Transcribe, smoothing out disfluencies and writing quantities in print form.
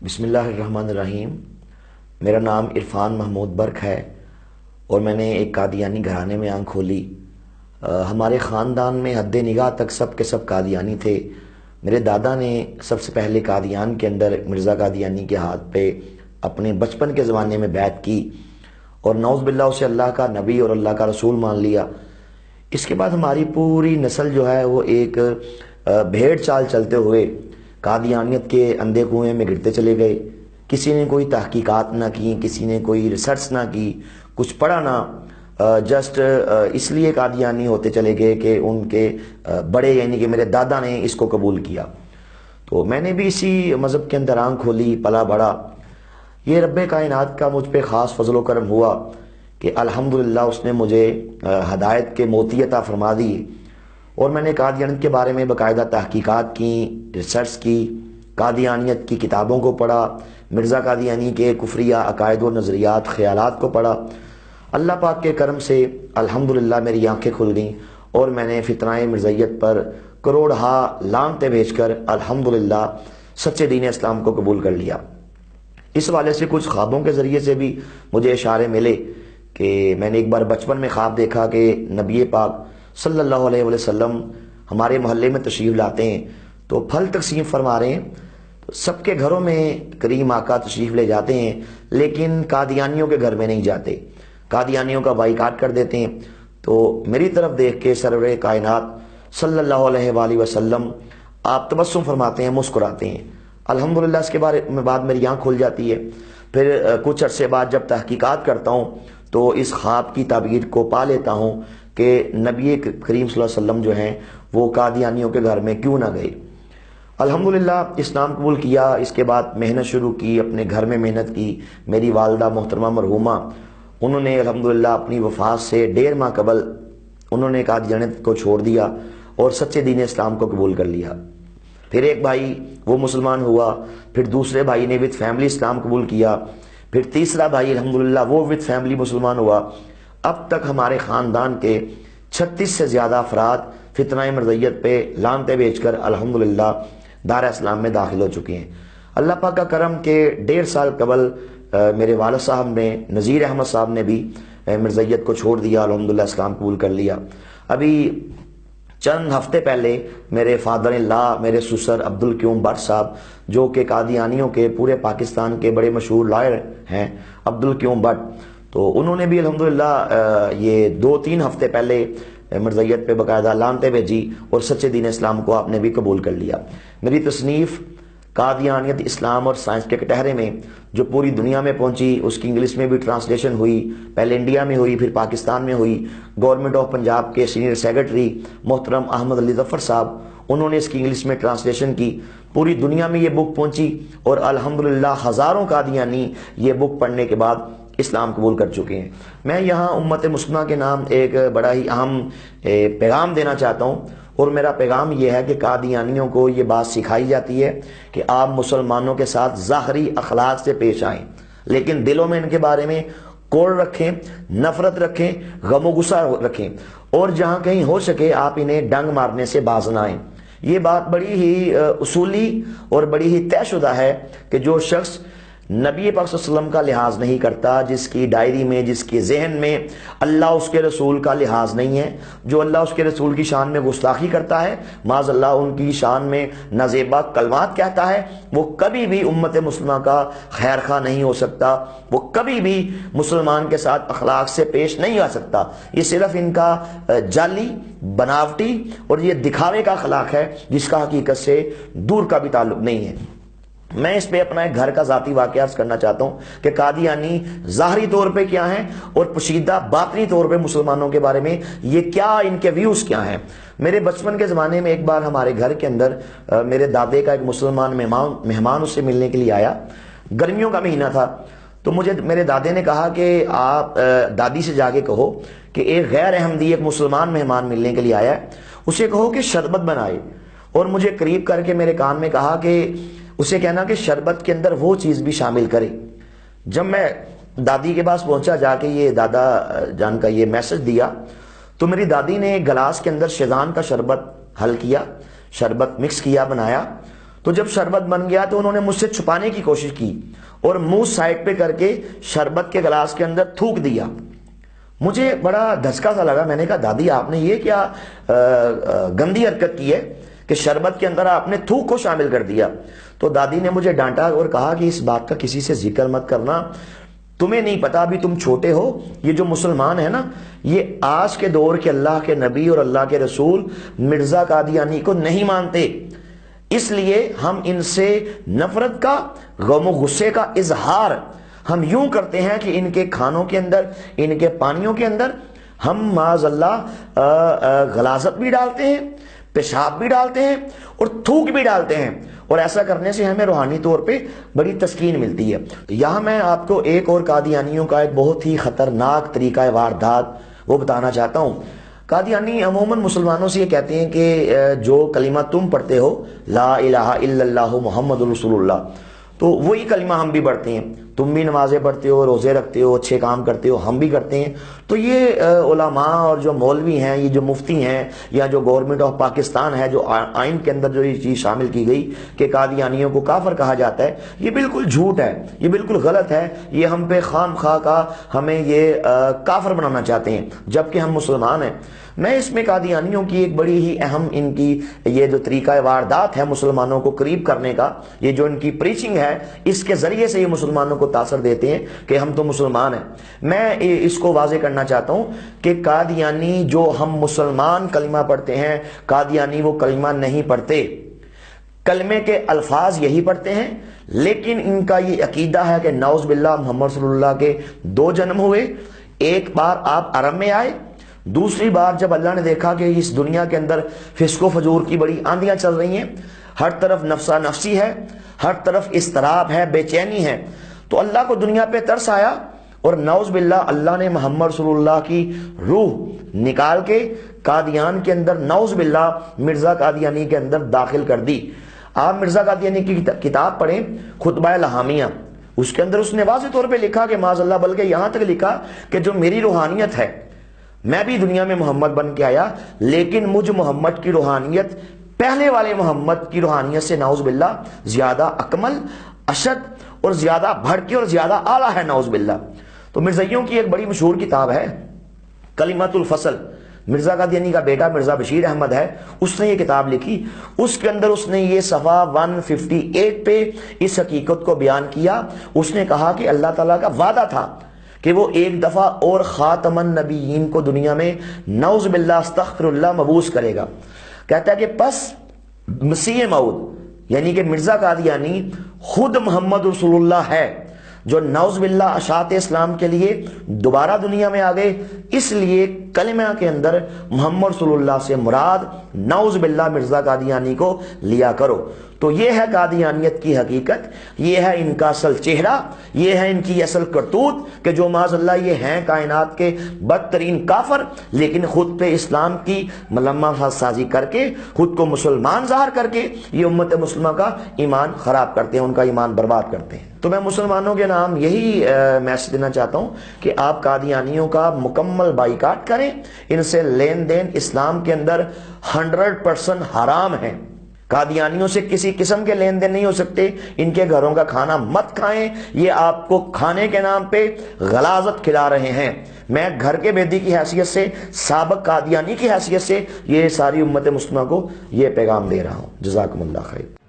بسم اللہ الرحمن الرحیم۔ میرا نام عرفان محمود برق ہے اور میں نے ایک قادیانی گھرانے میں آنکھ کھولی۔ ہمارے خاندان میں حد نگاہ تک سب کے سب قادیانی تھے۔ میرے دادا نے سب سے پہلے قادیان کے اندر مرزا قادیانی کے ہاتھ پہ اپنے بچپن کے زمانے میں بیعت کی اور نعوذ باللہ اسے اللہ کا نبی اور اللہ کا رسول مان لیا۔ اس کے بعد ہماری پوری نسل جو ہے وہ ایک بھیڑ چال چلتے ہوئے قادیانیت کے اندھے کنویں میں گرتے چلے گئے۔ کسی نے کوئی تحقیقات نہ کی، کسی نے کوئی ریسرچ نہ کی، کچھ پڑھا نہ، جسٹ اس لیے قادیانی ہوتے چلے گئے کہ ان کے بڑے یعنی کہ میرے دادا نے اس کو قبول کیا۔ تو میں نے بھی اسی مذہب کے اندر آنکھ کھولی، پلا بڑھا۔ یہ رب کائنات کا مجھ پہ خاص فضل و کرم ہوا کہ الحمدللہ اس نے مجھے ہدایت کے موتی عطا فرما دی اور میں نے قادیانیت کے بارے میں باقاعدہ تحقیقات کی، ریسرچ کی، قادیانیت کی کتابوں کو پڑھا، مرزا قادیانی کے کفریہ عقائد و نظریات خیالات کو پڑھا۔ اللہ پاک کے کرم سے الحمدللہ میری آنکھیں کھل گئیں اور میں نے فتنہ مرزائیت پر کروڑہا لعنتیں بھیج کر الحمدللہ سچے دین اسلام کو قبول کر لیا۔ اس والے سے کچھ خوابوں کے ذریعے سے بھی مجھے اشارے ملے کہ میں نے ایک بار بچپن میں خواب دیکھا کہ نبی پاک صلی اللہ علیہ وسلم ہمارے محلے میں تشریف لاتے ہیں تو پھل تقسیم فرما رہے ہیں، تو سب کے گھروں میں کریم آقا تشریف لے جاتے ہیں لیکن قادیانیوں کے گھر میں نہیں جاتے، قادیانیوں کا بائیکاٹ کر دیتے ہیں۔ تو میری طرف دیکھ کے سرور کائنات صلی اللہ علیہ وآلہ وسلم آپ تبسم فرماتے ہیں، مسکراتے ہیں۔ الحمدللہ اس کے بارے میں بعد میری آنکھ کھل جاتی ہے۔ پھر کچھ عرصے بعد جب تحقیقات کرتا ہوں تو اس خواب کی تعبیر کو پا لیتا ہوں کہ نبی کریم صلی اللہ علیہ وسلم جو ہیں وہ قادیانیوں کے گھر میں کیوں نہ گئے۔ الحمدللہ اسلام قبول کیا، اس کے بعد محنت شروع کی، اپنے گھر میں محنت کی۔ میری والدہ محترمہ مرحومہ انہوں نے الحمدللہ اپنی وفات سے 1.5 ماہ قبل انہوں نے قادیانیت کو چھوڑ دیا اور سچے دین اسلام کو قبول کر لیا۔ پھر ایک بھائی وہ مسلمان ہوا، پھر دوسرے بھائی نے وتھ فیملی اسلام قبول کیا، پھر تیسرا بھائی الحمدللہ وہ وتھ فیملی مسلمان ہوا۔ اب تک ہمارے خاندان کے 36 سے زیادہ افراد فتنہ مرزائیت پہ لعنتیں بیچ کر الحمدللہ دار اسلام میں داخل ہو چکے ہیں۔ اللہ پاک کا کرم کہ 1.5 سال قبل میرے والد صاحب نے، نذیر احمد صاحب نے بھی مرزائیت کو چھوڑ دیا، الحمدللہ اسلام قبول کر لیا۔ ابھی چند ہفتے پہلے میرے فادر اللہ، میرے سسر عبدالقیوم بٹ صاحب جو کہ قادیانیوں کے پورے پاکستان کے بڑے مشہور لائر ہیں، عبدالقیوم بٹ، تو انہوں نے بھی الحمدللہ یہ 2-3 ہفتے پہلے مرزائیت پہ باقاعدہ لعنتیں بھیجی اور سچے دین اسلام کو آپ نے بھی قبول کر لیا۔ میری تصنیف قادیانیت اسلام اور سائنس کے کٹہرے میں جو پوری دنیا میں پہنچی، اس کی انگلش میں بھی ٹرانسلیشن ہوئی، پہلے انڈیا میں ہوئی، پھر پاکستان میں ہوئی۔ گورنمنٹ آف پنجاب کے سینئر سیکرٹری محترم احمد علی ظفر صاحب انہوں نے اس کی انگلش میں ٹرانسلیشن کی، پوری دنیا میں یہ بک پہنچی اور الحمدللہ ہزاروں قادیانی یہ بک پڑھنے کے بعد اسلام قبول کر چکے ہیں۔ میں یہاں امت مسلمہ کے نام ایک بڑا ہی اہم پیغام دینا چاہتا ہوں اور میرا پیغام یہ ہے کہ قادیانیوں کو یہ بات سکھائی جاتی ہے کہ آپ مسلمانوں کے ساتھ ظاہری اخلاق سے پیش آئیں لیکن دلوں میں ان کے بارے میں کوڑ رکھیں، نفرت رکھیں، غم و غصہ رکھیں اور جہاں کہیں ہو سکے آپ انہیں ڈنگ مارنے سے باز نہ آئیں۔ یہ بات بڑی ہی اصولی اور بڑی ہی طے شدہ ہے کہ جو شخص نبی پاک صلی اللہ علیہ وسلم کا لحاظ نہیں کرتا، جس کی ڈائری میں، جس کے ذہن میں اللہ اس کے رسول کا لحاظ نہیں ہے، جو اللہ اس کے رسول کی شان میں گستاخی کرتا ہے، معاذ اللہ ان کی شان میں نازیبا کلمات کہتا ہے، وہ کبھی بھی امت مسلمہ کا خیر خواہ نہیں ہو سکتا، وہ کبھی بھی مسلمان کے ساتھ اخلاق سے پیش نہیں آ سکتا۔ یہ صرف ان کا جعلی، بناوٹی اور یہ دکھاوے کا اخلاق ہے جس کا حقیقت سے دور کا بھی تعلق نہیں ہے۔ میں اس پہ اپنا ایک گھر کا ذاتی واقعہ عرض کرنا چاہتا ہوں کہ قادیانی ظاہری طور پہ کیا ہیں اور پوشیدہ باطنی طور پہ مسلمانوں کے بارے میں یہ کیا، ان کے ویوز کیا ہیں۔ میرے بچپن کے زمانے میں ایک بار ہمارے گھر کے اندر میرے دادے کا ایک مسلمان مہمان اس سے ملنے کے لیے آیا، گرمیوں کا مہینہ تھا، تو مجھے میرے دادے نے کہا کہ آپ دادی سے جا کے کہو کہ ایک غیر احمدی ایک مسلمان مہمان ملنے کے لیے آیا ہے، اسے کہو کہ شربت بنائے، اور مجھے قریب کر کے میرے کان میں کہا کہ اسے کہنا کہ شربت کے اندر وہ چیز بھی شامل کرے۔ جب میں دادی کے پاس پہنچا، جا کے یہ دادا جان کا یہ میسج دیا، تو میری دادی نے ایک گلاس کے اندر شیزان کا شربت حل کیا، شربت مکس کیا، بنایا، تو جب شربت بن گیا تو انہوں نے مجھ سے چھپانے کی کوشش کی اور منہ سائڈ پہ کر کے شربت کے گلاس کے اندر تھوک دیا۔ مجھے بڑا دھچکا سا لگا، میں نے کہا دادی آپ نے یہ کیا گندی حرکت کی ہے کہ شربت کے اندر آپ نے تھوک کو شامل کر دیا۔ تو دادی نے مجھے ڈانٹا اور کہا کہ اس بات کا کسی سے ذکر مت کرنا، تمہیں نہیں پتا، ابھی تم چھوٹے ہو، یہ جو مسلمان ہے نا یہ آج کے دور کے اللہ کے نبی اور اللہ کے رسول مرزا قادیانی کو نہیں مانتے، اس لیے ہم ان سے نفرت کا، غم و غصے کا اظہار ہم یوں کرتے ہیں کہ ان کے کھانوں کے اندر، ان کے پانیوں کے اندر ہم معاذ اللہ غلاظت بھی ڈالتے ہیں، پیشاب بھی ڈالتے ہیں اور تھوک بھی ڈالتے ہیں، اور ایسا کرنے سے ہمیں روحانی طور پہ بڑی تسکین ملتی ہے۔ یہاں میں آپ کو ایک اور قادیانیوں کا ایک بہت ہی خطرناک طریقہ واردات وہ بتانا چاہتا ہوں۔ قادیانی عموماً مسلمانوں سے یہ کہتے ہیں کہ جو کلمہ تم پڑھتے ہو لا الہ الا اللہ محمد رسول اللہ، تو وہی کلمہ ہم بھی پڑھتے ہیں، تم بھی نمازیں پڑھتے ہو، روزے رکھتے ہو، اچھے کام کرتے ہو، ہم بھی کرتے ہیں۔ تو یہ علماء اور جو مولوی ہیں، یہ جو مفتی ہیں یا جو گورنمنٹ آف پاکستان ہے، جو آئین کے اندر جو یہ چیز شامل کی گئی کہ قادیانیوں کو کافر کہا جاتا ہے، یہ بالکل جھوٹ ہے، یہ بالکل غلط ہے۔ یہ ہم پہ خام خواہ کا ہمیں یہ کافر بنانا چاہتے ہیں جبکہ ہم مسلمان ہیں۔ میں اس میں قادیانیوں کی ایک بڑی ہی اہم ان کی یہ جو طریقہ واردات ہے مسلمانوں کو قریب کرنے کا، یہ جو ان کی پریچنگ ہے، اس کے ذریعے سے یہ مسلمانوں کو تاثر دیتے ہیں کہ ہم تو مسلمان ہیں۔ میں اس کو واضح کرنا چاہتا ہوں کہ قادیانی جو ہم مسلمان کلمہ پڑھتے ہیں، قادیانی وہ کلمہ نہیں پڑھتے، کلمے کے الفاظ یہی پڑھتے ہیں، لیکن ان کا یہ عقیدہ ہے کہ نعوذ باللہ محمد صلی اللہ کے 2 جنم ہوئے، ایک بار آپ عرب میں آئے، دوسری بار جب اللہ نے دیکھا کہ اس دنیا کے اندر فسق و فجور کی بڑی آندیاں چل رہی ہیں، ہر طرف نفسا نفسی ہے، ہر طرف اضطراب ہے، بے چینی ہے، تو اللہ کو دنیا پہ ترس آیا اور نعوذ باللہ اللہ نے محمد صلی اللہ کی روح نکال کے قادیان کے اندر نعوذ باللہ مرزا قادیانی کے اندر داخل کر دی۔ آپ مرزا قادیانی کی کتاب پڑھیں، خطبہ لہامیہ، اس کے اندر اس نے واضح طور پہ لکھا کہ معاذ اللہ، بلکہ یہاں تک لکھا کہ جو میری روحانیت ہے، میں بھی دنیا میں محمد بن کے آیا، لیکن مجھ محمد کی روحانیت پہلے والے محمد کی روحانیت سے نعوذ باللہ زیادہ اکمل، اشد اور زیادہ بڑھ کے اور زیادہ اعلیٰ ہے، نعوذ باللہ۔ تو مرزائیوں کی ایک بڑی مشہور کتاب ہے کلمۃ الفصل، مرزا قادیانی کا بیٹا مرزا بشیر احمد ہے، اس نے یہ کتاب لکھی، اس کے اندر اس نے یہ صفحہ 158 پہ اس حقیقت کو بیان کیا۔ اس نے کہا کہ اللہ تعالیٰ کا وعدہ تھا کہ وہ ایک دفعہ اور خاتم النبیین کو دنیا میں نعوذ باللہ استغفر اللہ مبعوث کرے گا۔ کہتا ہے کہ پس مسیح موعود یعنی کہ مرزا قادیانی خود محمد رسول اللہ ہے، جو نعوذ باللہ اشاعت اسلام کے لیے دوبارہ دنیا میں آ گئے، اس لیے کلمہ کے اندر محمد صلی اللہ سے مراد نعوذ باللہ مرزا قادیانی کو لیا کرو۔ تو یہ ہے قادیانیت کی حقیقت، یہ ہے ان کا اصل چہرہ، یہ ہے ان کی اصل کرتوت کہ جو معاذ اللہ یہ ہیں کائنات کے بدترین کافر، لیکن خود پہ اسلام کی ملمہ سازی کر کے، خود کو مسلمان ظاہر کر کے یہ امت مسلمہ کا ایمان خراب کرتے ہیں، ان کا ایمان برباد کرتے ہیں۔ تو میں مسلمانوں کے نام یہی میسج دینا چاہتا ہوں کہ آپ قادیانیوں کا مکمل بائیکاٹ کریں، ان سے لین دین اسلام کے اندر 100% حرام ہے۔ قادیانیوں سے کسی قسم کے لین دین نہیں ہو سکتے، ان کے گھروں کا کھانا مت کھائیں، یہ آپ کو کھانے کے نام پہ غلاظت کھلا رہے ہیں۔ میں گھر کے بیدی کی حیثیت سے، سابق قادیانی کی حیثیت سے یہ ساری امت مسلمہ کو یہ پیغام دے رہا ہوں۔ جزاکم اللہ خیر۔